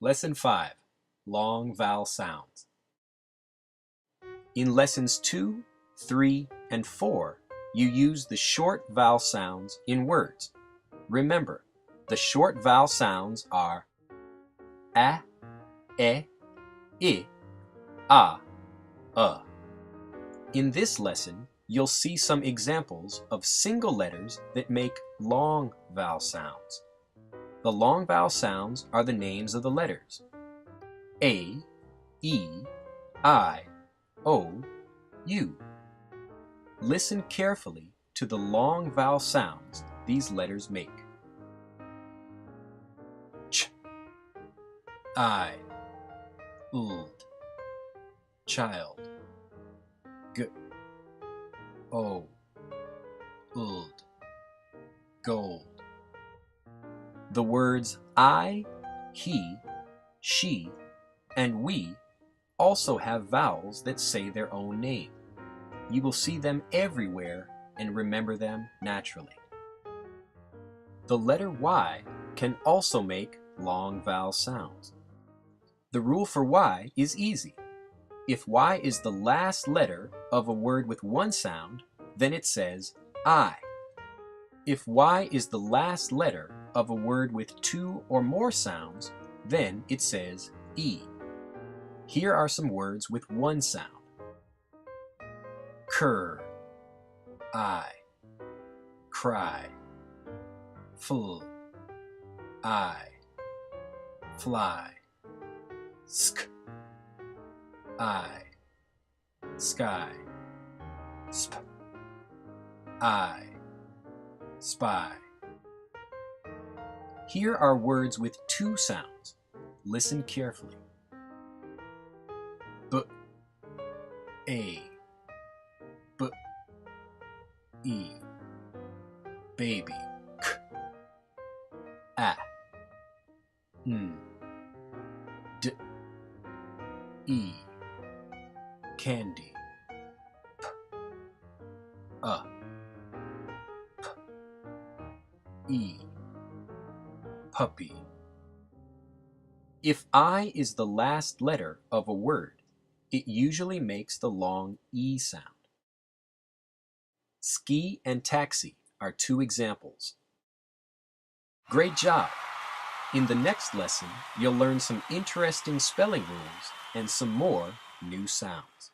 Lesson 5, Long Vowel Sounds. In Lessons 2, 3, and 4, you use the short vowel sounds in words. Remember, the short vowel sounds are a, e, I, a, uh. In this lesson, you'll see some examples of single letters that make long vowel sounds. The long vowel sounds are the names of the letters: A, E, I, O, U. Listen carefully to the long vowel sounds these letters make. Ch, I, ld, child. G, O, ld, gold. The words I, he, she, and we also have vowels that say their own name. You will see them everywhere and remember them naturally. The letter Y can also make long vowel sounds. The rule for Y is easy. If Y is the last letter of a word with one sound, then it says I. If Y is the last letter of a word with two or more sounds, then it says E. Here are some words with one sound: cur, I, cry, fl, I, fly, sk, I, sky, sp, I, spy. Here are words with two sounds. Listen carefully. B, a, b, e, baby, k, a, n, d, e, candy, p, p, e, puppy. If I is the last letter of a word, it usually makes the long E sound. Ski and taxi are two examples. Great job! In the next lesson, you'll learn some interesting spelling rules and some more new sounds.